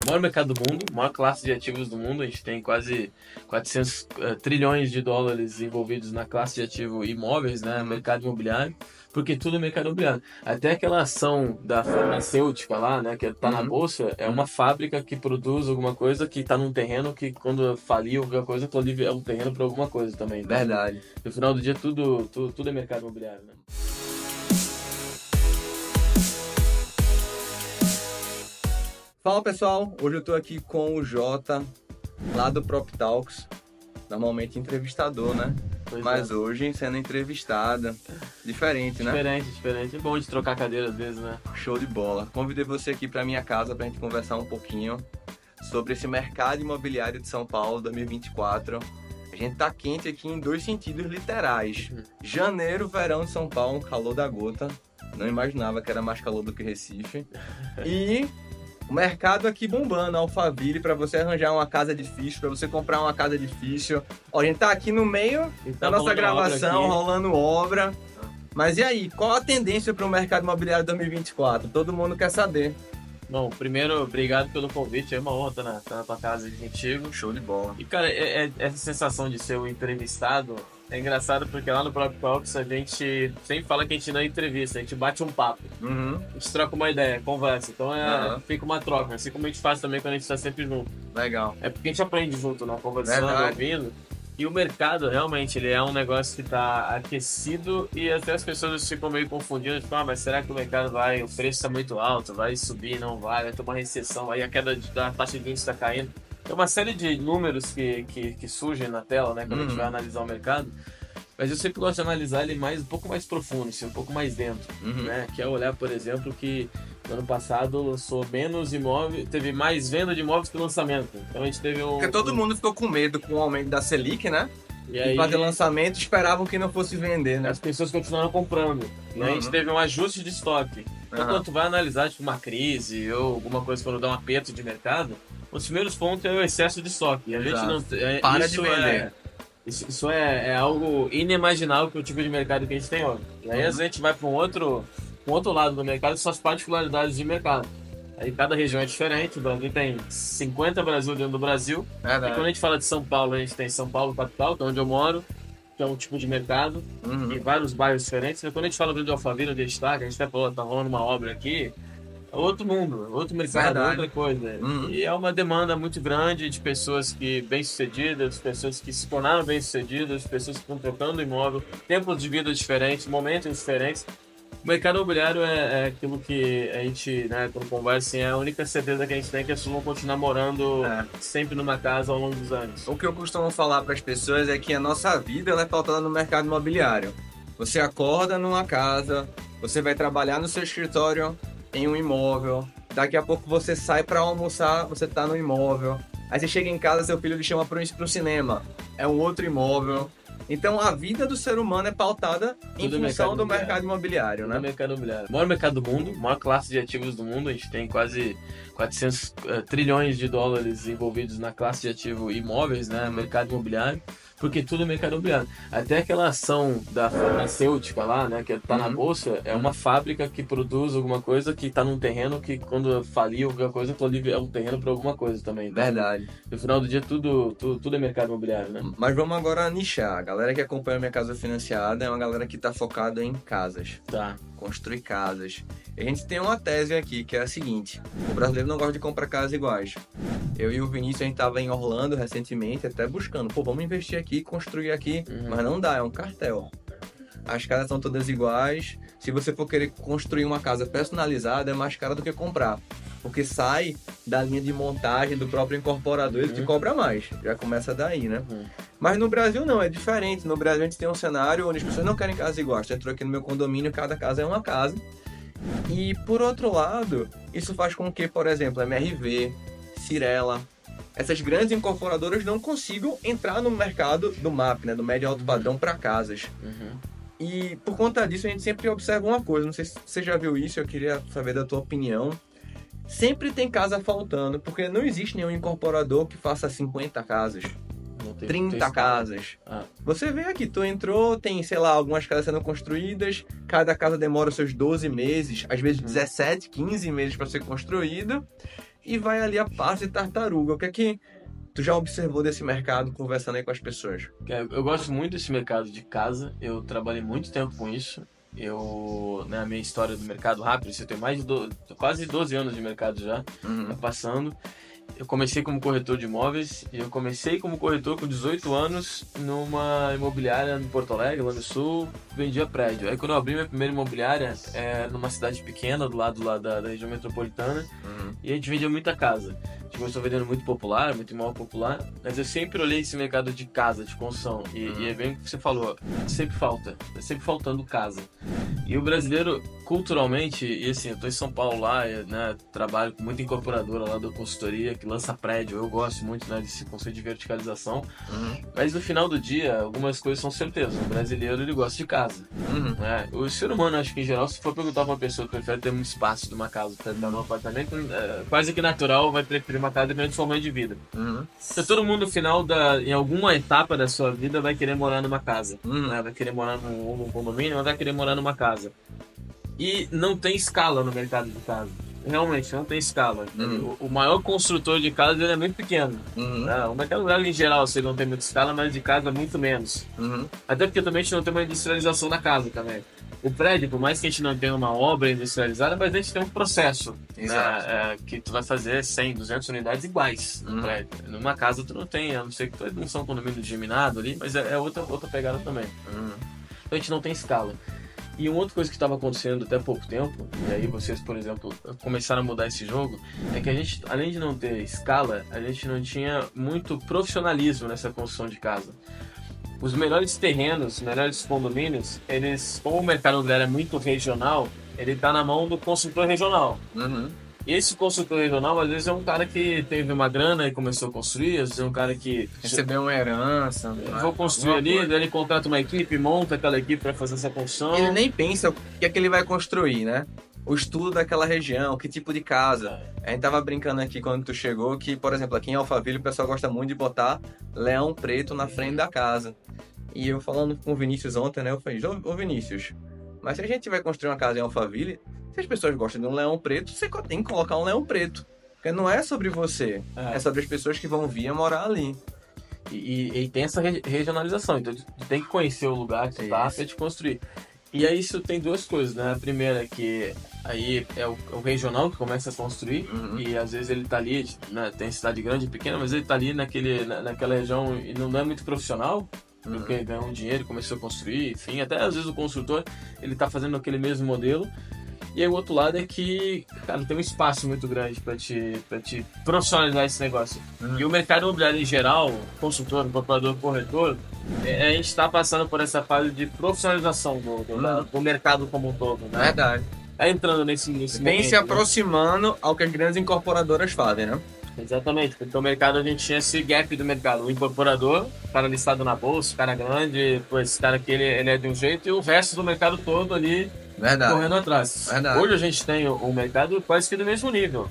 maior mercado do mundo, maior classe de ativos do mundo. A gente tem quase 400 trilhões de dólares envolvidos na classe de ativo imóveis, né? Mercado imobiliário, porque tudo é mercado imobiliário. Até aquela ação da farmacêutica lá, né? Que está na bolsa, é uma fábrica que produz alguma coisa que está num terreno que quando falir alguma coisa, tô ali, é um terreno para alguma coisa também. Então, Verdade. no final do dia, tudo é mercado imobiliário, né? Fala pessoal, hoje eu tô aqui com o Jota, lá do Prop Talks, normalmente entrevistador, né? Pois Mas é. hoje sendo entrevistada, diferente, né? Diferente. É bom de trocar cadeira às vezes, né? Show de bola. Convidei você aqui pra minha casa pra gente conversar um pouquinho sobre esse mercado imobiliário de São Paulo 2024. A gente tá quente aqui em dois sentidos literais. Janeiro, verão de São Paulo, calor da gota. Não imaginava que era mais calor do que Recife. E o mercado aqui bombando, Alphaville, para você arranjar uma casa difícil, para você comprar uma casa difícil. Ó, a gente tá aqui no meio da nossa gravação, rolando obra. Mas e aí, qual a tendência para o mercado imobiliário 2024? Todo mundo quer saber. Bom, primeiro, obrigado pelo convite. É uma honra estar na tua casa aqui contigo. Show de bola. E, cara, essa sensação de ser o entrevistado é engraçado porque lá no próprio Talks a gente sempre fala que a gente não entrevista, a gente bate um papo. A gente troca uma ideia, conversa. Então fica uma troca, assim como a gente faz também quando a gente está sempre junto. Legal. É porque a gente aprende junto, né? Conversando, Verdade. ouvindo. E o mercado, realmente, ele é um negócio que está aquecido e até as pessoas ficam meio confundidas. Tipo, mas será que o mercado vai, o preço está muito alto, vai subir, não vai ter uma recessão, aí a queda da taxa de juros está caindo. Tem uma série de números que surgem na tela, né, quando a gente vai analisar o mercado. Mas eu sempre gosto de analisar ele um pouco mais profundo, assim, um pouco mais dentro, né? Que é olhar, por exemplo, que no ano passado lançou menos imóveis, teve mais venda de imóveis que lançamento. Então a gente teve Porque todo mundo ficou com medo com o aumento da Selic, né? E aí, fazer lançamento, esperavam que não fosse vender, né? as pessoas continuaram comprando. E a gente teve um ajuste de estoque. Então quando tu vai analisar tipo, uma crise ou alguma coisa quando dá um aperto de mercado, os primeiros pontos é o excesso de estoque. E a gente não... Para de vender. Isso é algo inimaginável para o tipo de mercado que a gente tem hoje. E aí a gente vai para um outro lado do mercado, são as particularidades de mercado. Aí cada região é diferente, o Brasil tem 50 Brasil dentro do Brasil. E quando a gente fala de São Paulo, a gente tem São Paulo capital, que é onde eu moro, que é um tipo de mercado, em vários bairros diferentes. E quando a gente fala do Alphaville, onde a gente tá, que a gente tá rolando uma obra aqui, é outro mundo, outro mercado, outra coisa. E é uma demanda muito grande de pessoas bem-sucedidas, pessoas que se tornaram bem-sucedidas, pessoas que estão trocando imóvel, tempos de vida diferentes, momentos diferentes. O mercado imobiliário é aquilo que a gente, né, quando conversa, assim, é a única certeza que a gente tem que as pessoas vão continuar morando sempre numa casa ao longo dos anos. O que eu costumo falar para as pessoas é que a nossa vida ela é pautada no mercado imobiliário. Você acorda numa casa, você vai trabalhar no seu escritório em um imóvel, daqui a pouco você sai para almoçar, você tá no imóvel, aí você chega em casa, seu filho lhe chama para o cinema, é um outro imóvel. Então a vida do ser humano é pautada em função do mercado imobiliário, né? Mercado imobiliário. O maior mercado do mundo, maior classe de ativos do mundo, a gente tem quase 400 trilhões de dólares envolvidos na classe de ativo imóveis, né? Mercado imobiliário. Porque tudo é mercado imobiliário. Até aquela ação da farmacêutica lá, né, que está na bolsa, é uma fábrica que produz alguma coisa que está num terreno que quando falir alguma coisa, ali é um terreno para alguma coisa também. Então, Verdade. no final do dia, tudo é mercado imobiliário, né? Mas vamos agora nichar. A galera que acompanha a Minha Casa Financiada é uma galera que está focada em casas. Tá. Construir casas. E a gente tem uma tese aqui, que é a seguinte. O brasileiro não gosta de comprar casas iguais. Eu e o Vinícius, a gente estava em Orlando recentemente, até buscando. Vamos investir aqui, construir aqui. Mas não dá, é um cartel. As casas são todas iguais. Se você for querer construir uma casa personalizada, é mais caro do que comprar. Porque sai da linha de montagem do próprio incorporador, ele te cobra mais. Já começa daí, né? Mas no Brasil não, é diferente. No Brasil a gente tem um cenário onde as pessoas não querem casas iguais. Tu entrou aqui no meu condomínio, cada casa é uma casa. E por outro lado, isso faz com que, por exemplo, MRV, Cirela, essas grandes incorporadoras não consigam entrar no mercado do MAP, né, do médio e alto padrão para casas. E por conta disso a gente sempre observa uma coisa, não sei se você já viu isso, eu queria saber da tua opinião. Sempre tem casa faltando, porque não existe nenhum incorporador que faça 50 casas. 30 casas. Você vê aqui, tu entrou, tem, sei lá, algumas casas sendo construídas, cada casa demora seus 12 meses, às vezes 17, 15 meses para ser construída. e vai ali a parte de tartaruga. O que é que tu já observou desse mercado conversando aí com as pessoas? Eu gosto muito desse mercado de casa, eu trabalhei muito tempo com isso. Na minha história do mercado rápido, eu tenho quase 12 anos de mercado já, tá passando. Eu comecei como corretor de imóveis e eu comecei como corretor com 18 anos numa imobiliária em Porto Alegre, lá no Sul, vendia prédio. Aí quando eu abri minha primeira imobiliária, numa cidade pequena, do lado lá da região metropolitana, e a gente vendia muita casa. A gente começou vendendo muito popular, muito imóvel popular, mas eu sempre olhei esse mercado de casa, de construção, e é bem o que você falou, sempre sempre faltando casa. E o brasileiro, culturalmente, e assim, eu tô em São Paulo lá, né, trabalho com muita incorporadora lá da consultoria, que lança prédio, eu gosto muito, né, desse conceito de verticalização, mas no final do dia, algumas coisas são certezas, o brasileiro, ele gosta de casa, né? O ser humano, acho que em geral, se for perguntar pra uma pessoa que prefere ter um espaço de uma casa, pra estar num apartamento, quase que natural, vai preferir uma casa dependendo do seu momento de vida. Então, todo mundo, no final, em alguma etapa da sua vida, vai querer morar numa casa, né? Vai querer morar num condomínio, ou vai querer morar numa casa. E não tem escala no mercado de casa. Realmente, não tem escala. O maior construtor de casa, ele é muito pequeno. O mercado rural, em geral, você não tem muita escala, mas de casa, muito menos. Até porque também a gente não tem uma industrialização da casa também. O prédio, por mais que a gente não tenha uma obra industrializada, mas a gente tem um processo, né, que tu vai fazer 100, 200 unidades iguais no prédio. Numa casa tu não tem, a não ser que tu não são condomínio geminado ali, mas é outra pegada também. Então a gente não tem escala. E uma outra coisa que estava acontecendo até pouco tempo, e aí vocês, por exemplo, começaram a mudar esse jogo, é que a gente, além de não ter escala, a gente não tinha muito profissionalismo nessa construção de casa. Os melhores terrenos, os melhores condomínios, como o mercado imobiliário é muito regional, ele está na mão do construtor regional. E esse construtor regional, às vezes, é um cara que teve uma grana e começou a construir, às vezes é um cara que recebeu uma herança. Vou construir ali, daí ele contrata uma equipe, monta aquela equipe para fazer essa construção. Ele nem pensa o que é que ele vai construir, né? O estudo daquela região, que tipo de casa. A gente tava brincando aqui quando tu chegou que, por exemplo, aqui em Alphaville o pessoal gosta muito de botar leão preto na frente da casa. E eu falando com o Vinícius ontem, né? Eu falei, ô Vinícius, mas se a gente vai construir uma casa em Alphaville, se as pessoas gostam de um leão preto, você tem que colocar um leão preto. Porque não é sobre você, é sobre as pessoas que vão vir a morar ali. E tem essa regionalização, então tu tem que conhecer o lugar que tu tá pra te construir. E aí isso tem duas coisas, né? A primeira é que aí é o regional que começa a construir e às vezes ele tá ali, né? Tem cidade grande e pequena, mas ele tá ali naquela região e não é muito profissional, porque ganhou um dinheiro, começou a construir, enfim, até às vezes o construtor ele tá fazendo aquele mesmo modelo. E aí o outro lado é que, cara, tem um espaço muito grande para te profissionalizar esse negócio. E o mercado imobiliário em geral, consultor, incorporador, corretor, a gente está passando por essa fase de profissionalização do mercado como um todo, né? Verdade. Tá entrando nesse Vem momento, se aproximando ao que as grandes incorporadoras fazem, né? Exatamente, porque o mercado, a gente tinha esse gap do mercado. O incorporador, o cara listado na bolsa, o cara grande, esse cara aqui ele é de um jeito, e o resto do mercado todo ali correndo atrás. Verdade. Hoje a gente tem o mercado quase que do mesmo nível.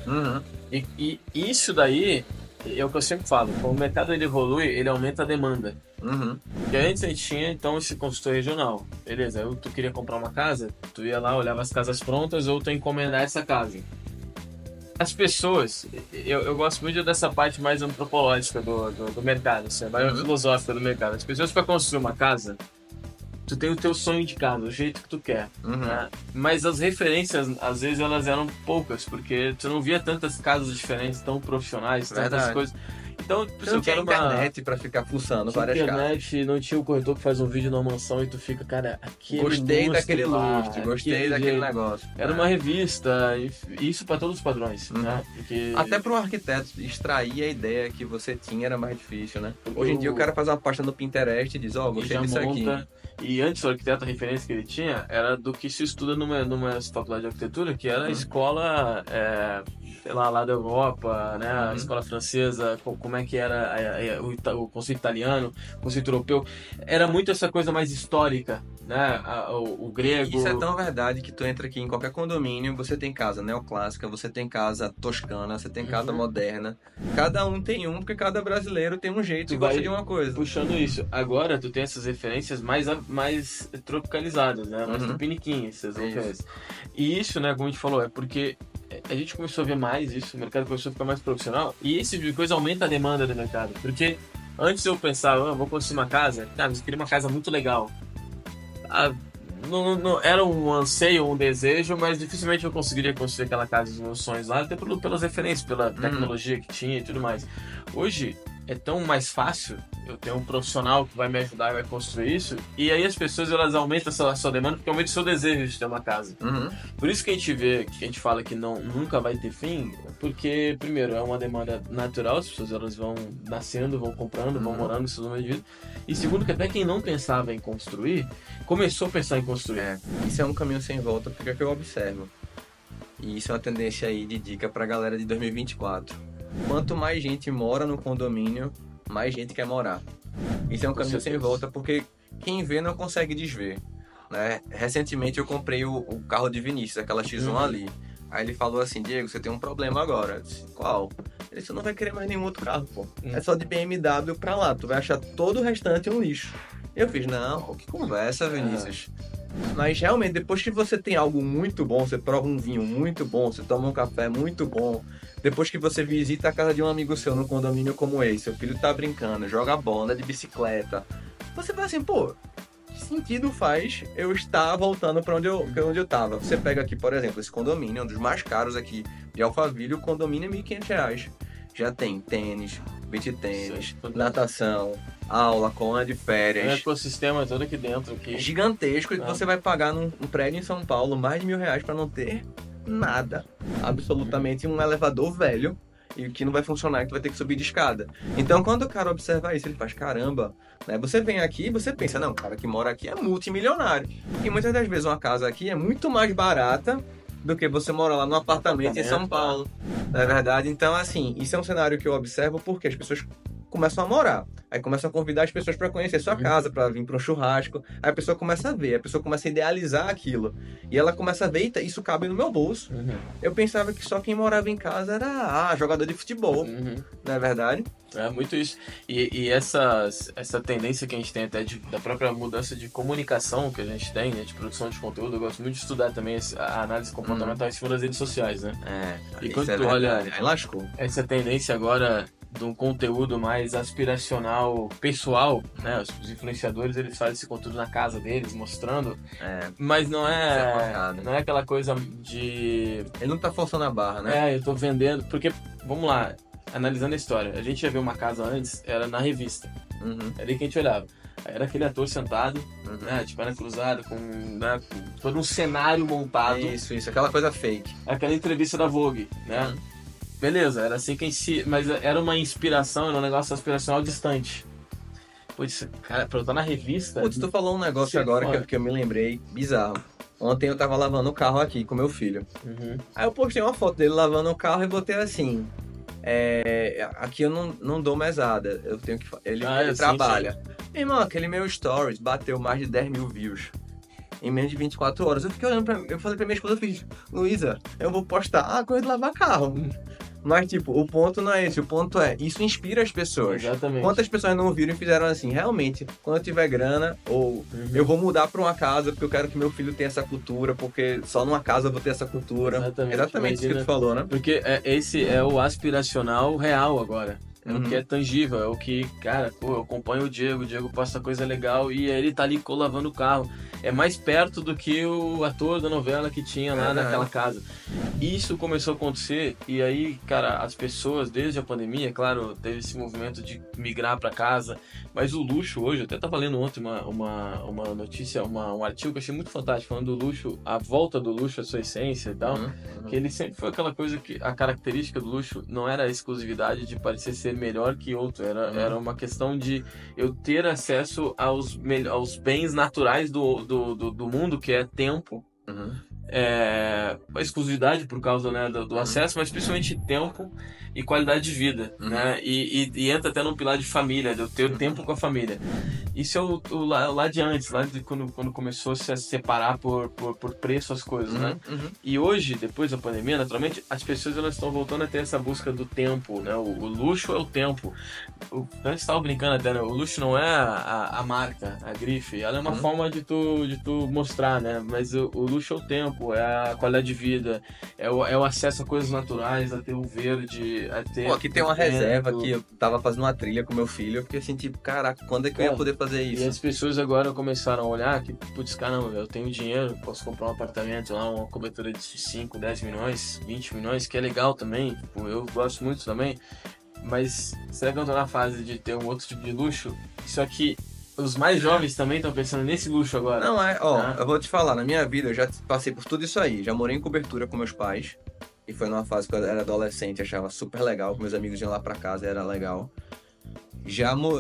E isso daí é o que eu sempre falo, quando o mercado ele evolui, ele aumenta a demanda. Porque antes a gente tinha então esse consultor regional. Beleza, tu queria comprar uma casa, tu ia lá, olhava as casas prontas ou tu ia encomendar essa casa. As pessoas, eu gosto muito dessa parte mais antropológica do mercado, assim, mais filosófica do mercado. As pessoas, para construir uma casa, tu tem o teu sonho de casa, o jeito que tu quer, né? Mas as referências, às vezes, elas eram poucas, porque tu não via tantas casas diferentes, tão profissionais, tantas coisas. Então, não tinha internet pra ficar fuçando várias casas. Não tinha o corretor que faz um vídeo numa mansão e tu fica, cara, aqui gostei daquele lustre, gostei daquele negócio. Era uma revista, e isso pra todos os padrões, né? Porque... Até para um arquiteto extrair a ideia que você tinha era mais difícil, né? Hoje em dia o cara faz uma pasta no Pinterest e diz, gostei disso aqui. E antes o arquiteto, a referência que ele tinha era do que se estuda numa faculdade de arquitetura, que era a escola, sei lá da Europa, né? A escola francesa, como é que era o conceito italiano, o conceito europeu. Era muito essa coisa mais histórica, né? O grego. Isso é tão verdade que tu entra aqui em qualquer condomínio, você tem casa neoclássica, você tem casa toscana, você tem casa moderna. Cada um tem um, porque cada brasileiro tem um jeito e gosta de uma coisa. Puxando isso. Agora tu tem essas referências mais tropicalizadas, né? Mais tupiniquins, essas referências. E isso, né, como a gente falou, é porque a gente começou a ver mais isso, o mercado começou a ficar mais profissional, e esse tipo de coisa aumenta a demanda do mercado. Porque antes eu pensava, vou construir uma casa, cara, eu queria uma casa muito legal. Ah, não, era um anseio, um desejo, mas dificilmente eu conseguiria construir aquela casa dos meus sonhos lá, até pelas referências, pela tecnologia que tinha e tudo mais. Hoje é tão mais fácil, eu tenho um profissional que vai me ajudar e vai construir isso, e aí as pessoas elas aumentam a sua demanda porque aumenta o seu desejo de ter uma casa. Por isso que a gente vê, que a gente fala que nunca vai ter fim, porque primeiro é uma demanda natural, as pessoas elas vão nascendo, vão comprando, vão morando em seus momentos de vida, e segundo que até quem não pensava em construir, começou a pensar em construir. Isso é um caminho sem volta, porque é o que eu observo. E isso é uma tendência aí de dica pra galera de 2024. Quanto mais gente mora no condomínio, mais gente quer morar. Isso é um caminho sem volta, porque quem vê não consegue desver, né? Recentemente eu comprei o carro de Vinícius, aquela X1 ali. Aí ele falou assim, Diego, você tem um problema agora. Eu disse, qual? Ele disse, você não vai querer mais nenhum outro carro, pô. É só de BMW pra lá, tu vai achar todo o restante um lixo. Eu fiz, não, pô, que conversa, Vinícius. Mas realmente, depois que você tem algo muito bom, você prova um vinho muito bom, você toma um café muito bom, depois que você visita a casa de um amigo seu num condomínio como esse, seu filho tá brincando, joga bola, anda de bicicleta, você vai assim, pô, que sentido faz eu estar voltando para onde eu tava? Você pega aqui, por exemplo, esse condomínio, um dos mais caros aqui de Alphaville, o condomínio é R$1.500. Já tem tênis, beach tênis, natação, aula, colônia de férias. É um ecossistema todo aqui dentro. Aqui. Gigantesco, e você vai pagar num prédio em São Paulo mais de R$1.000 para não ter nada. Absolutamente um elevador velho e que não vai funcionar, que tu vai ter que subir de escada. Então, quando o cara observa isso, ele faz, caramba, né? Você vem aqui e você pensa, não, o cara que mora aqui é multimilionário. E muitas das vezes uma casa aqui é muito mais barata do que você mora lá num apartamento em São Paulo. Não é verdade? Então, assim, isso é um cenário que eu observo porque as pessoas começam a morar. Aí começam a convidar as pessoas para conhecer sua casa, para vir para um churrasco. Aí a pessoa começa a ver, a pessoa começa a idealizar aquilo. E ela começa a ver, eita, isso cabe no meu bolso. Eu pensava que só quem morava em casa era jogador de futebol. Não é verdade? É muito isso. E essa tendência que a gente tem até da própria mudança de comunicação que a gente tem, né, de produção de conteúdo, eu gosto muito de estudar também a análise comportamental em cima das redes sociais, né? E quando tu olha aí lascou. Essa tendência agora de um conteúdo mais aspiracional, pessoal, né? Os influenciadores, eles fazem esse conteúdo na casa deles, mostrando, mas não é aquela coisa de... Ele não tá forçando a barra, né? Eu tô vendendo, porque, vamos lá, analisando a história, a gente ia ver uma casa antes, era na revista, era ali que a gente olhava. Era aquele ator sentado, né, de perna cruzada, com todo um cenário montado. Isso, aquela coisa fake. Aquela entrevista da Vogue, né? Beleza, era assim que a gente mas era uma inspiração, era um negócio aspiracional distante. Putz, cara, pra eu estar na revista... Putz, tu falou um negócio agora que eu me lembrei, bizarro. Ontem eu tava lavando o carro aqui com meu filho. Aí eu postei uma foto dele lavando o carro e botei assim... aqui eu não dou mesada, eu tenho que... Ele trabalha. Sim. Irmão, aquele meu stories bateu mais de 10 mil views em menos de 24 horas. Eu fiquei olhando eu falei pra minha esposa, eu fiz, Luísa, eu vou postar a coisa de lavar carro. Mas, tipo, o ponto não é esse, o ponto é, isso inspira as pessoas. Exatamente. Quantas pessoas não viram e fizeram assim, realmente, quando eu tiver grana, ou eu vou mudar pra uma casa porque eu quero que meu filho tenha essa cultura, porque só numa casa eu vou ter essa cultura. Exatamente isso que tu falou, né? Porque esse é o aspiracional real agora. É o que é tangível, é o que, cara, pô, eu acompanho o Diego posta coisa legal e ele tá ali lavando o carro. É mais perto do que o ator da novela que tinha lá naquela casa. Isso começou a acontecer e aí, cara, as pessoas, desde a pandemia, claro, teve esse movimento de migrar pra casa, mas o luxo hoje, eu até tava lendo ontem uma notícia, um artigo que eu achei muito fantástico, falando do luxo, a volta do luxo, a sua essência e tal, que ele sempre foi aquela coisa que a característica do luxo não era a exclusividade de parecer ser melhor que outro, era uma questão de eu ter acesso aos bens naturais do mundo, que é tempo, a exclusividade por causa, né, do acesso, mas principalmente tempo e qualidade de vida, né? E entra até num pilar de família, de eu ter tempo com a família. Isso é lá de antes, lá de quando começou -se a separar por preço as coisas, né? E hoje, depois da pandemia, naturalmente, as pessoas elas estão voltando a ter essa busca do tempo, né? O luxo é o tempo. Antes estava brincando até, né? O luxo não é a marca, a grife, ela é uma forma de tu mostrar, né? Mas o luxo é o tempo, é a qualidade de vida, é o acesso a coisas naturais, a ter o verde, a ter... Pô, aqui tem uma reserva que eu tava fazendo uma trilha com meu filho, eu fiquei assim, tipo, caraca, quando é que eu ia poder fazer isso? E as pessoas agora começaram a olhar que, putz, caramba, eu tenho dinheiro, posso comprar um apartamento lá, uma cobertura de 5, 10 milhões, 20 milhões, que é legal também, tipo, eu gosto muito também, mas será que eu tô na fase de ter um outro tipo de luxo? Só que os mais jovens também estão pensando nesse luxo agora. Não, eu vou te falar, na minha vida eu já passei por tudo isso aí, já morei em cobertura com meus pais, e foi numa fase que eu era adolescente, achava super legal, que meus amigos iam lá pra casa, era legal.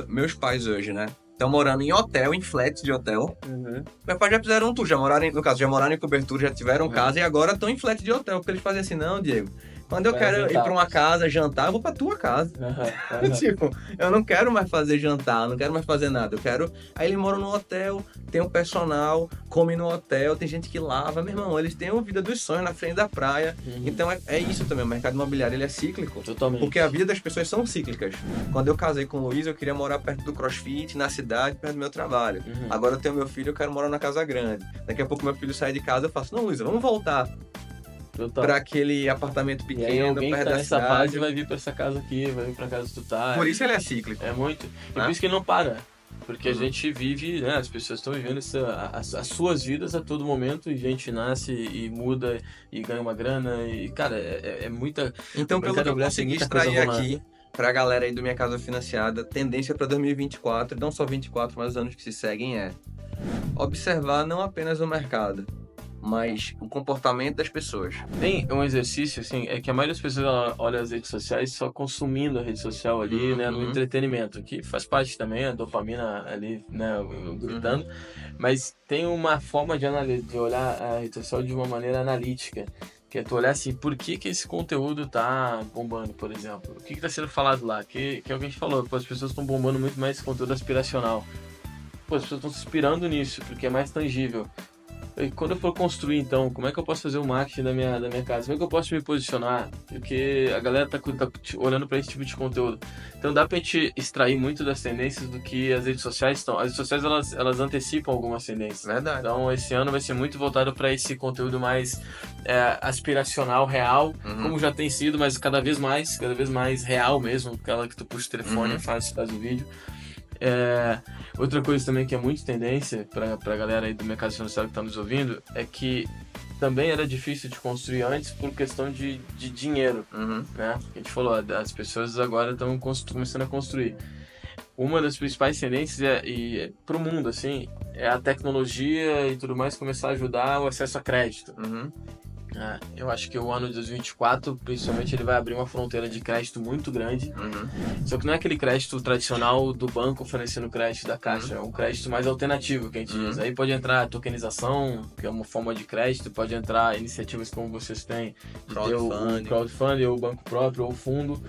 Meus pais hoje, né? Estão morando em hotel, em flats de hotel. Meus pais já fizeram tudo, já moraram em cobertura, já tiveram casa e agora estão em flat de hotel. Porque eles fazem assim, não, Diego, quando eu quero ir pra uma casa jantar, eu vou pra tua casa. Tipo, eu não quero mais fazer jantar, não quero mais fazer nada. Eu quero... Aí eles moram no hotel, tem um personal, comem no hotel, tem gente que lava. Meu irmão, eles têm a vida dos sonhos na frente da praia. Então é isso também, o mercado imobiliário ele é cíclico. Totalmente. Porque a vida das pessoas são cíclicas. Quando eu casei com o Luiz, eu queria morar perto do CrossFit, na cidade, perto do meu trabalho. Agora eu tenho meu filho, eu quero morar na casa grande. Daqui a pouco meu filho sai de casa, eu faço, não, Luiz, vamos voltar para aquele apartamento pequeno, e aí alguém perto que tá da nessa cidade. fase vai vir para essa casa aqui, vai vir para casa que tu tá. Por isso ele é cíclico. É muito. E por isso que ele não para. Porque a gente vive, né? As pessoas estão vivendo as suas vidas a todo momento e a gente nasce e muda e ganha uma grana e, cara, é muita... Então, pelo que eu consegui extrair aqui pra galera aí do Minha Casa Financiada, tendência para 2024, não só 24, mas os anos que se seguem observar não apenas o mercado, mas o comportamento das pessoas. Tem um exercício, assim, é que a maioria das pessoas olha as redes sociais só consumindo a rede social ali, né, no entretenimento, que faz parte também, a dopamina ali, né, gritando, mas tem uma forma de olhar a rede social de uma maneira analítica, que é tu olhar assim, por que esse conteúdo tá bombando, por exemplo? O que tá sendo falado lá? Que é o que a gente falou, pô, as pessoas estão bombando muito mais conteúdo aspiracional. Pô, as pessoas estão se inspirando nisso, porque é mais tangível. E quando eu for construir, então, como é que eu posso fazer o marketing da minha casa? Como é que eu posso me posicionar? Porque a galera tá olhando para esse tipo de conteúdo. Então dá pra gente extrair muito das tendências do que as redes sociais estão. As redes sociais, elas antecipam algumas tendências. Verdade. Então esse ano vai ser muito voltado para esse conteúdo mais aspiracional, real, como já tem sido, mas cada vez mais real mesmo. Aquela que tu puxa o telefone e faz o vídeo. Outra coisa também que é muito tendência pra galera aí do mercado financeiro que tá nos ouvindo é que também era difícil de construir antes por questão de dinheiro, né? A gente falou, as pessoas agora estão começando a construir. Uma das principais tendências pro mundo, assim, é a tecnologia e tudo mais começar a ajudar o acesso a crédito. Eu acho que o ano de 2024, principalmente, ele vai abrir uma fronteira de crédito muito grande. Só que não é aquele crédito tradicional do banco oferecendo crédito da Caixa, é um crédito mais alternativo que a gente diz. Aí pode entrar a tokenização, que é uma forma de crédito, pode entrar iniciativas como vocês têm, de ter o crowdfunding, ou o banco próprio, ou o fundo.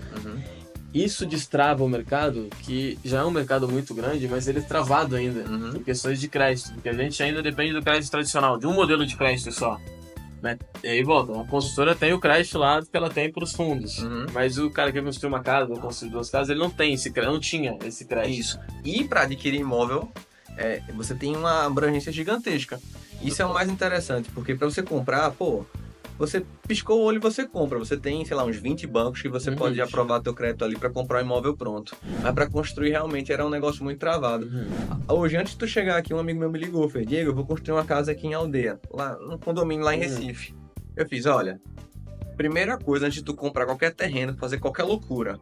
Isso destrava o mercado, que já é um mercado muito grande, mas ele é travado ainda em questões de crédito, porque a gente ainda depende do crédito tradicional, de um modelo de crédito só. E aí volta, a construtora tem o crédito lá que ela tem para os fundos, mas o cara que construiu uma casa ou construiu 2 casas, ele não tem esse crédito, não tinha esse crédito. Isso. E para adquirir imóvel, você tem uma abrangência gigantesca. Isso é o mais interessante, porque para você comprar, você piscou o olho e você compra. Você tem, sei lá, uns 20 bancos que você pode aprovar teu crédito ali para comprar um imóvel pronto. Mas para construir realmente era um negócio muito travado. Hoje, antes de tu chegar aqui, um amigo meu me ligou, fez, Diego, eu vou construir uma casa aqui em Aldeia, lá no condomínio lá em Recife. Eu fiz, olha, primeira coisa, antes de tu comprar qualquer terreno, fazer qualquer loucura,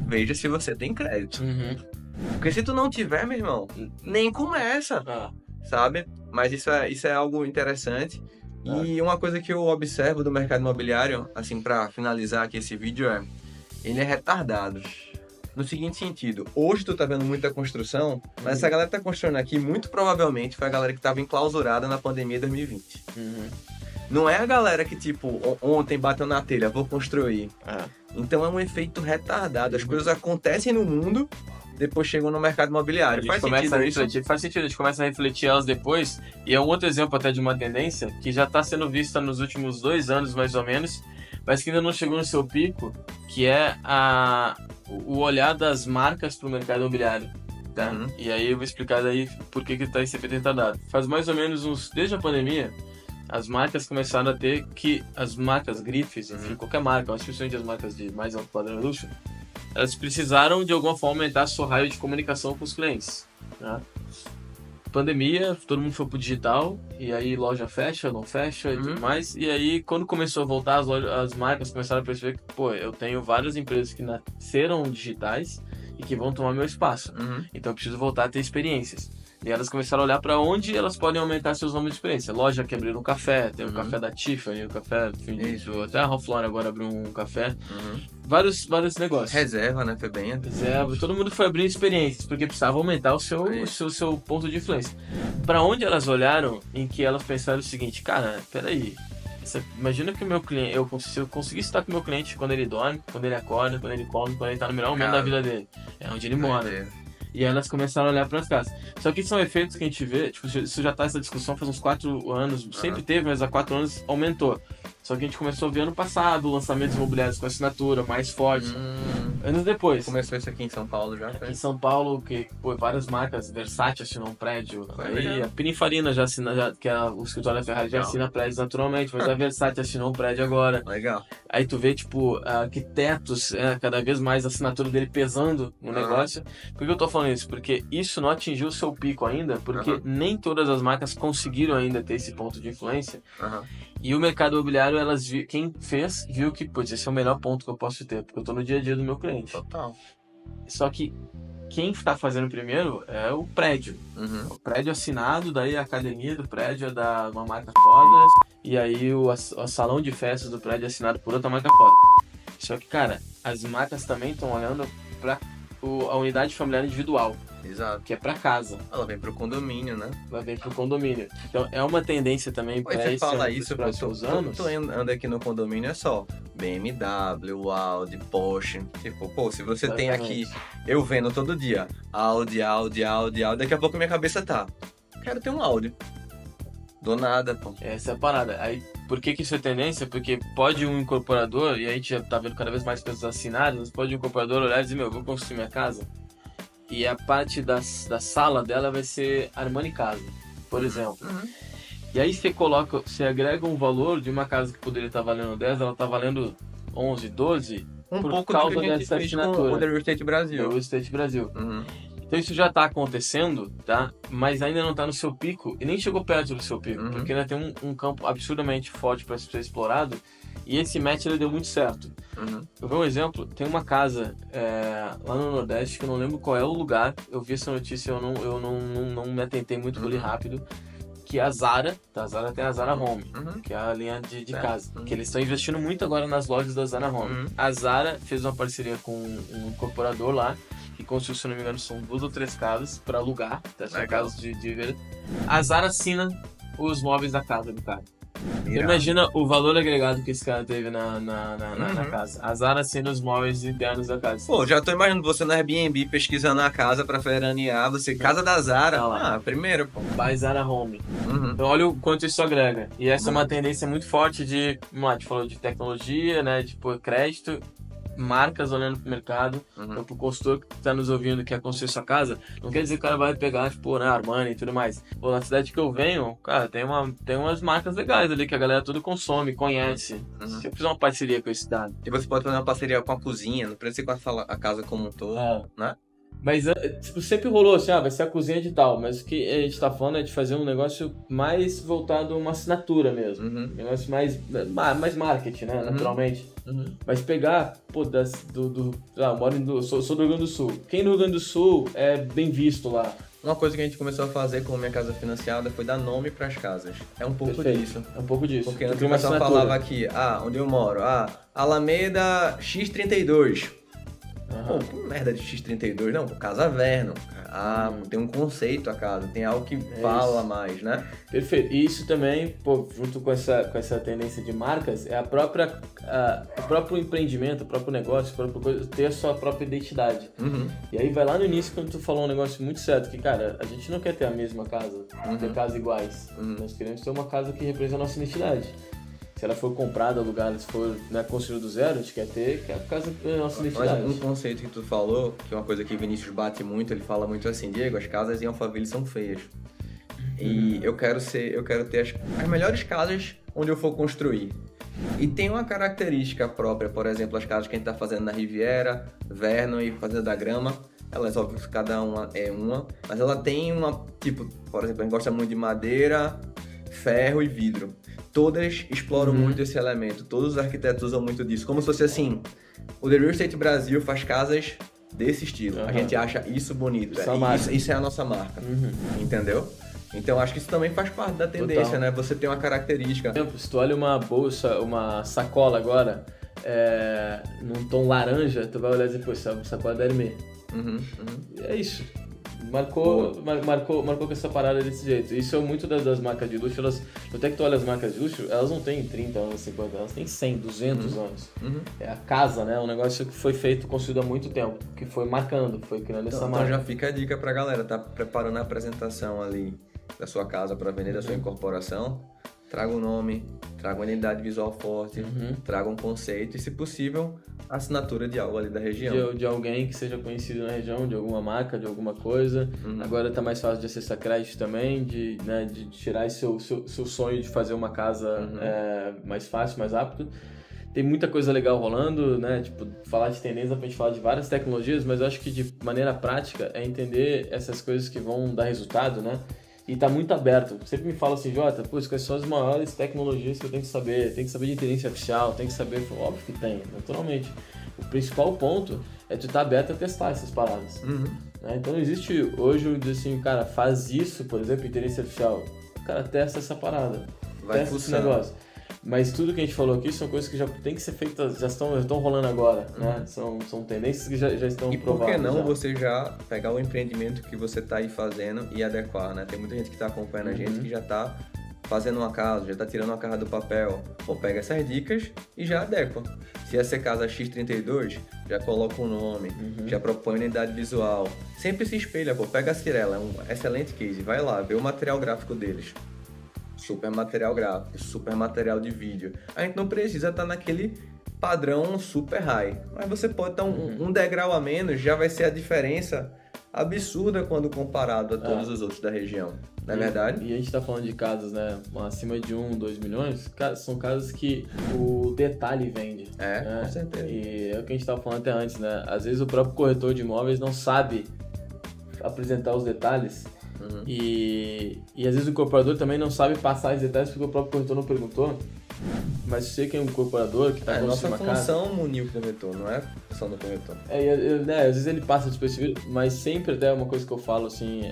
veja se você tem crédito. Porque se tu não tiver, meu irmão, nem começa, sabe? Mas isso é algo interessante. E uma coisa que eu observo do mercado imobiliário, assim, para finalizar aqui esse vídeo, ele é retardado. No seguinte sentido, hoje tu tá vendo muita construção, mas essa galera que tá construindo aqui, muito provavelmente foi a galera que tava enclausurada na pandemia de 2020. Não é a galera que, tipo, ontem bateu na telha, vou construir. Então é um efeito retardado. As coisas acontecem no mundo depois chegam no mercado A imobiliário. gente Faz começa sentido a isso? refletir, faz sentido, a gente começa a refletir elas depois, e é um outro exemplo até de uma tendência que já está sendo vista nos últimos 2 anos, mais ou menos, mas que ainda não chegou no seu pico, que é o olhar das marcas para o mercado imobiliário. Tá? Uhum. E aí eu vou explicar daí por que está esse efeito retardado. Faz mais ou menos desde a pandemia, as marcas começaram a ter as marcas grifes, enfim, qualquer marca, mas principalmente as marcas de mais alto padrão de luxo, elas precisaram de alguma forma aumentar seu raio de comunicação com os clientes. Né? Pandemia, todo mundo foi pro digital, e aí loja fecha, não fecha e tudo mais. E aí, quando começou a voltar, as marcas começaram a perceber que, pô, eu tenho várias empresas que nasceram digitais e que vão tomar meu espaço. Então eu preciso voltar a ter experiências. E elas começaram a olhar para onde elas podem aumentar seus nomes de experiência. Loja que abriu um café, tem o café da Tiffany, o café, enfim, até a Ralph Lauren agora abriu um café. Vários negócios. Reserva, né? Foi bem. Reserva, todo mundo foi abrindo experiências, porque precisava aumentar o seu ponto de influência. Para onde elas olharam, em que elas pensaram o seguinte, cara, peraí, imagina que o meu cliente, se eu conseguisse estar com o meu cliente quando ele dorme, quando ele acorda, quando ele come, quando ele tá no melhor momento da vida dele. É onde ele mora. E elas começaram a olhar para as casas. Só que são efeitos que a gente vê, tipo, isso já tá essa discussão faz uns 4 anos, sempre teve, mas há 4 anos aumentou. Só que a gente começou a ver ano passado lançamentos imobiliários com assinatura mais forte. Anos depois. Começou isso aqui em São Paulo já? Aqui em São Paulo, que pô, várias marcas, Versace assinou um prédio. Aí a Pininfarina já assina, que é o escritório da Ferrari, já assina prédios naturalmente, mas a Versace assinou um prédio agora. Legal. Aí tu vê, tipo, arquitetos, cada vez mais a assinatura dele pesando no negócio. Por que eu tô falando isso? Porque isso não atingiu o seu pico ainda, porque nem todas as marcas conseguiram ainda ter esse ponto de influência. E o mercado imobiliário, quem fez, viu que, putz, esse é o melhor ponto que eu posso ter, porque eu tô no dia a dia do meu cliente. Total. Só que quem está fazendo primeiro é o prédio. O prédio assinado, daí a academia do prédio é da uma marca foda, e aí o salão de festas do prédio é assinado por outra marca foda. Só que, cara, as marcas também estão olhando para a unidade familiar individual. Exato. Que é para casa. Ela vem pro condomínio, né? Ela vem pro condomínio. Então é uma tendência também para você fala esse isso, próximos anos. Tu anda aqui no condomínio, é só BMW, Audi, Porsche. Tipo, pô, se você tem aqui, eu vendo todo dia, Audi, daqui a pouco minha cabeça tá, quero ter um Audi. Do nada, pô. Essa é a parada. Aí, por que isso é tendência? Porque pode um incorporador, e a gente já tá vendo cada vez mais pessoas assinadas, pode um incorporador olhar e dizer, eu vou construir minha casa, e a parte da sala dela vai ser Armani Casa, por exemplo. E aí você agrega um valor de uma casa que poderia estar valendo 10, ela tá valendo 11, 12, por pouco causa do que a gente dessa assinatura. Com o Real Estate Brasil. Real Estate Brasil. Então isso já está acontecendo, tá? Mas ainda não está no seu pico e nem chegou perto do seu pico, porque ainda tem um campo absurdamente forte para ser explorado, e esse match ele deu muito certo. Eu vou um exemplo, tem uma casa lá no Nordeste, que eu não lembro qual é o lugar, eu vi essa notícia, eu não me atentei muito, vou ler rápido, que a Zara, tá? A Zara tem a Zara Home, que é a linha de casa, que eles estão investindo muito agora nas lojas da Zara Home. A Zara fez uma parceria com um incorporador lá, que construiu, se não me engano, são 2 ou 3 casas para alugar, tá? São casas de ver. A Zara assina os móveis da casa do cara. Imagina o valor agregado que esse cara teve na casa. A Zara assina os móveis internos da casa. Pô, já tô imaginando você no Airbnb pesquisando a casa pra veranear, você, casa da Zara. Primeiro, pô. By Zara Home. Então olha o quanto isso agrega. E essa é uma tendência muito forte de, a gente falou de tecnologia, né, de crédito, marcas olhando pro mercado, então pro consultor que tá nos ouvindo, que quer construir sua casa, não quer dizer que o cara vai pegar, tipo, né, Armani e tudo mais. Pô, na cidade que eu venho, cara, tem umas marcas legais ali que a galera tudo consome, conhece. Se eu fizer uma parceria com esse dado. E você pode fazer uma parceria com a cozinha, não precisa ser com a casa como um todo, né? Mas tipo, sempre rolou assim, vai ser a cozinha de tal, mas o que a gente tá falando é de fazer um negócio mais voltado a uma assinatura mesmo. Um negócio mais marketing, né, naturalmente. Mas pegar, pô, sou do Rio Grande do Sul. Quem no Rio Grande do Sul é bem visto lá? Uma coisa que a gente começou a fazer com a Minha Casa Financiada foi dar nome para as casas. É um pouco disso. É um pouco disso. Porque antes o pessoal falava aqui, onde eu moro, Alameda X32. Pô, que merda de X32? Não, Casa Vernon. Tem um conceito a casa, tem algo que fala mais, né? Perfeito. E isso também, pô, junto com essa tendência de marcas, é o próprio empreendimento, o próprio negócio, ter a sua própria identidade. E aí vai lá no início quando tu falou um negócio muito certo, que, cara, a gente não quer ter a mesma casa, ter casas iguais. Nós queremos ter uma casa que representa a nossa identidade. Se ela for comprada, alugada, se for, né, construída do zero, a gente quer ter a casa da nossa identidade. Mas um conceito que tu falou, que é uma coisa que o Vinícius bate muito, ele fala muito assim, Diego, as casas em Alphaville são feias. E eu quero ter as melhores casas onde eu for construir. E tem uma característica própria, por exemplo, as casas que a gente tá fazendo na Riviera, Vernon e Fazenda da Grama, elas, óbvio que cada uma é uma, mas ela tem uma, tipo, por exemplo, a gente gosta muito de madeira, ferro e vidro. Todas exploram muito esse elemento, todos os arquitetos usam muito disso, como se fosse assim, o The Real Estate Brasil faz casas desse estilo, a gente acha isso bonito, isso é a nossa marca, entendeu? Então acho que isso também faz parte da tendência, total, né? Você tem uma característica. Se tu olha uma bolsa, uma sacola agora, num tom laranja, tu vai olhar e dizer, pô, essa sacola da Hermès. É isso. Marcou com essa parada desse jeito. Isso é muito das marcas de luxo. Até que tu olha as marcas de luxo, elas não têm 30 anos, 50 anos, elas têm 100, 200 anos. É a casa, né? Um negócio que foi feito, construído há muito tempo, que foi marcando, foi criando essa marca. Então já fica a dica pra galera, tá preparando a apresentação ali da sua casa para vender, da sua incorporação. Traga um nome, traga uma identidade visual forte, traga um conceito e, se possível, a assinatura de algo ali da região. De alguém que seja conhecido na região, de alguma marca, de alguma coisa. Agora tá mais fácil de acessar crédito também, de tirar esse seu sonho de fazer uma casa mais fácil, mais rápido. Tem muita coisa legal rolando, né? Tipo, falar de tendência pra gente falar de várias tecnologias, mas eu acho que de maneira prática é entender essas coisas que vão dar resultado, né? E tá muito aberto. Sempre me fala assim, Jota, pô, quais são as maiores tecnologias que eu tenho que saber? Tem que saber de inteligência artificial, tem que saber... Óbvio que tem, naturalmente. O principal ponto é tu estar aberto a testar essas paradas. Né? Então não existe hoje, eu dizer assim, cara, faz isso, por exemplo, inteligência artificial. O cara testa essa parada. Testa esse negócio. Mas tudo que a gente falou aqui são coisas que já tem que ser feitas, já estão rolando agora, né? São tendências que já estão provadas. E por que não você já pegar o empreendimento que você está aí fazendo e adequar, né? Tem muita gente que está acompanhando a gente que já está fazendo uma casa, já está tirando uma casa do papel. Pô, pega essas dicas e já adequa. Se essa é casa X32, já coloca o nome, já propõe unidade visual. Sempre se espelha, pô. Pega a Cirela, é um excelente case. Vai lá, vê o material gráfico deles. Super material gráfico, super material de vídeo. A gente não precisa estar naquele padrão super high, mas você pode estar um degrau a menos, já vai ser a diferença absurda quando comparado a todos os outros da região, não é verdade? E a gente está falando de casas, né, acima de 1, 2 milhões, são casas que o detalhe vende. Com certeza. E é o que a gente estava falando até antes, né? Às vezes o próprio corretor de imóveis não sabe apresentar os detalhes. E às vezes o incorporador também não sabe passar os detalhes porque o próprio corretor não perguntou. Mas você que é um incorporador que está construindo uma casa... nossa função munir o corretor, não é a função do corretor. Às vezes ele passa despercebido, mas sempre até uma coisa que eu falo assim,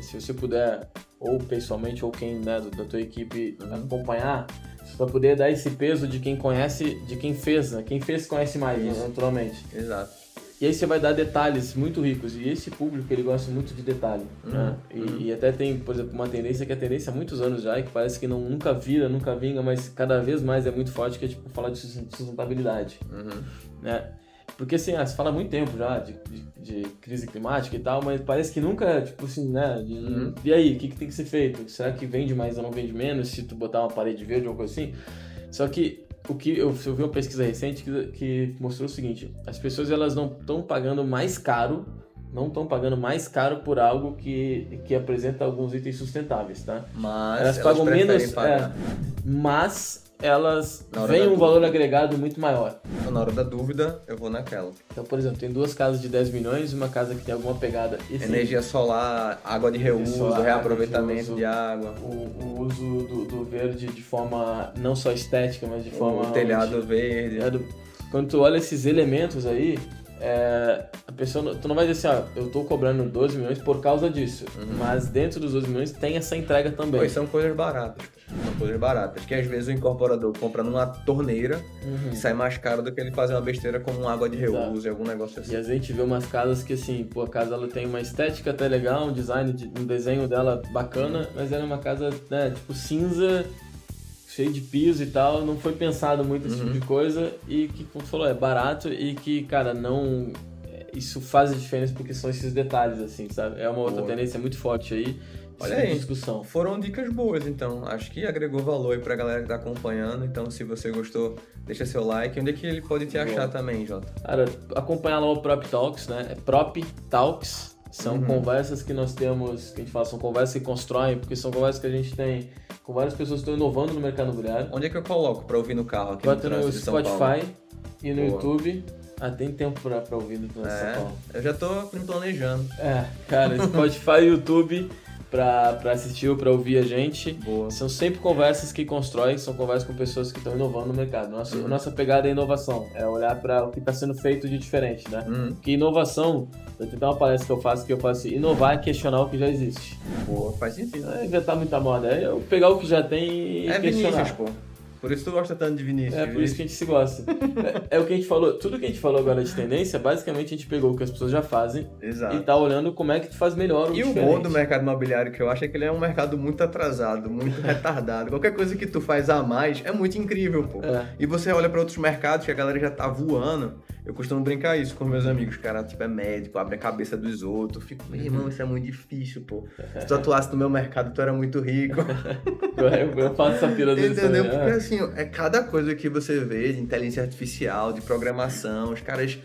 se você puder, ou pessoalmente, ou quem, né, da tua equipe acompanhar, para poder dar esse peso de quem conhece, de quem fez, né? Quem fez conhece mais, né, naturalmente. Exato. E aí você vai dar detalhes muito ricos, e esse público ele gosta muito de detalhe, né? E até tem, por exemplo, uma tendência que é tendência há muitos anos já, e que parece que nunca vira, nunca vinga, mas cada vez mais é muito forte, que é tipo falar de sustentabilidade, né? Porque assim, se fala há muito tempo já de crise climática e tal, mas parece que nunca, tipo assim, né? E aí, o que tem que ser feito? Será que vende mais ou não vende menos se tu botar uma parede verde ou coisa assim? Só que eu vi uma pesquisa recente que mostrou o seguinte: as pessoas elas não estão pagando mais caro por algo que apresenta alguns itens sustentáveis, tá? Mas elas pagam menos, pagar. Mas elas veem um valor agregado muito maior. Então, na hora da dúvida, eu vou naquela. Então, por exemplo, tem 2 casas de 10 milhões, uma casa que tem alguma pegada... Energia solar, água de reuso, reaproveitamento de água. O uso do verde de forma não só estética, mas de forma... O telhado verde. Quando tu olha esses elementos aí, a pessoa, tu não vai dizer assim, eu tô cobrando 12 milhões por causa disso, mas dentro dos 12 milhões tem essa entrega também. Pois são coisas baratas. coisas baratas. Que às vezes o incorporador compra numa torneira e sai mais caro do que ele fazer uma besteira como uma água de reuso e algum negócio assim. E às vezes a gente vê umas casas que assim, pô, a casa ela tem uma estética até legal, um design, um desenho dela bacana, mas ela é uma casa, né, tipo cinza, cheio de piso e tal, não foi pensado muito esse tipo de coisa e que, como tu falou, é barato e que, cara, não... Isso faz a diferença porque são esses detalhes, assim, sabe? É uma outra tendência muito forte aí. Olha aí, discussão. Foram dicas boas, então. Acho que agregou valor aí pra galera que tá acompanhando. Então, se você gostou, deixa seu like. Onde é que ele pode te achar também, Jota? Cara, acompanhar lá o Prop Talks, né? É Prop Talks. São conversas que nós temos, que a gente fala, são conversas que constroem, porque são conversas que a gente tem com várias pessoas que estão inovando no mercado imobiliário. Onde é que eu coloco pra ouvir no carro aqui Bota no Spotify e no YouTube. Tem tempo pra ouvir no São Paulo. Eu já tô me planejando. Cara, Spotify e YouTube pra assistir ou pra ouvir a gente. Boa. São sempre conversas que constroem, são conversas com pessoas que estão inovando no mercado. Nossa pegada é inovação, é olhar para o que está sendo feito de diferente, né? Porque inovação, eu tenho uma palestra que eu faço assim, inovar é questionar o que já existe. Boa, faz sentido. Não é inventar muita moda, é eu pegar o que já tem e questionar. Vinícius, pô. Por isso tu gosta tanto de Vinícius. Por isso que a gente se gosta. É o que a gente falou. Tudo que a gente falou agora de tendência, basicamente a gente pegou o que as pessoas já fazem. Exato. E tá olhando como é que tu faz melhor o diferente. E o bom do mercado imobiliário que eu acho é que ele é um mercado muito atrasado, muito retardado. Qualquer coisa que tu faz a mais é muito incrível, pô. E você olha pra outros mercados que a galera já tá voando. Eu costumo brincar isso com meus amigos. O cara, tipo, é médico, abre a cabeça dos outros. Eu fico, meu irmão, isso é muito difícil, pô. Se tu atuasse no meu mercado, tu era muito rico. Eu faço essa pira desse. Entendeu? Porque assim, é cada coisa que você vê de inteligência artificial, de programação, os caras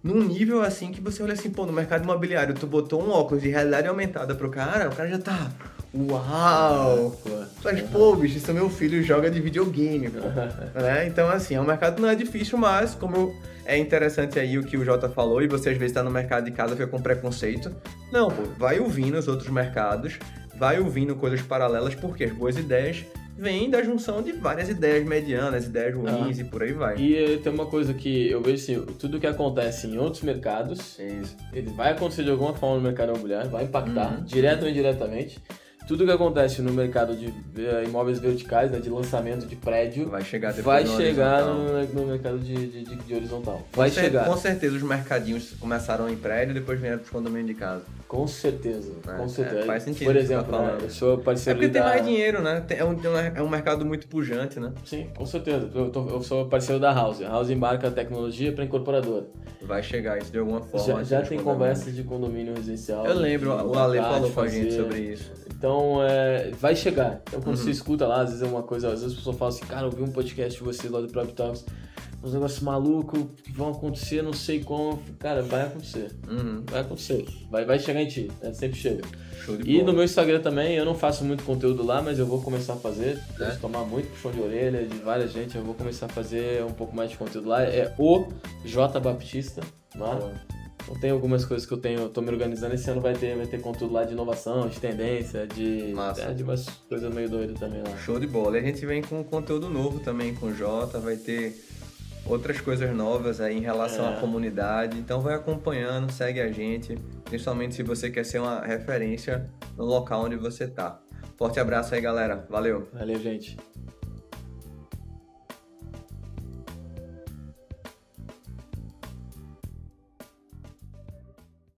num nível assim que você olha assim, pô, no mercado imobiliário, tu botou um óculos de realidade aumentada pro cara, o cara já tá, uau! Mas, pô, bicho, isso meu filho joga de videogame, pô. Né? Então, assim, é um mercado que não é difícil, mas como é interessante aí o que o Jota falou, e você às vezes tá no mercado de casa fica com preconceito, não, pô, vai ouvindo os outros mercados, vai ouvindo coisas paralelas, porque as boas ideias vem da junção de várias ideias medianas, ideias ruins e por aí vai. E tem uma coisa que eu vejo assim, tudo que acontece em outros mercados, ele vai acontecer de alguma forma no mercado imobiliário, vai impactar, direto ou indiretamente. Tudo que acontece no mercado de imóveis verticais, né, de lançamento de prédio, vai chegar no mercado de horizontal. Vai chegar. Com certeza os mercadinhos começaram em prédio e depois vieram para os condomínios de casa. Com certeza, com certeza. Faz sentido. Por exemplo, eu sou parceiro porque tem mais dinheiro, né? É um mercado muito pujante, né? Sim, com certeza. Eu sou parceiro da House. A House embarca a tecnologia para incorporadora. Vai chegar isso de alguma forma. Já tem conversas de condomínio residencial. Eu lembro, o Ale falou com a gente sobre isso. Então, vai chegar. Então, quando você escuta lá, às vezes é uma coisa, às vezes as pessoas falam assim, cara, eu vi um podcast de vocês lá do Prop Talks, uns negócios malucos que vão acontecer, não sei como. Cara, vai acontecer. Vai acontecer. Vai chegar em ti. Sempre chega. Show de e bola. no meu Instagram também, eu não faço muito conteúdo lá, mas eu vou começar a fazer. Depois de tomar muito puxão de orelha de várias gente, eu vou começar a fazer um pouco mais de conteúdo lá. É o J Baptista, lá. Então tem algumas coisas que eu tô me organizando. Esse ano vai ter conteúdo lá de inovação, de tendência, de umas coisas meio doidas também lá. Show de bola. E a gente vem com conteúdo novo também com o Jota, vai ter outras coisas novas aí em relação à comunidade. Então vai acompanhando, segue a gente, principalmente se você quer ser uma referência no local onde você tá. Forte abraço aí, galera. Valeu. Valeu, gente.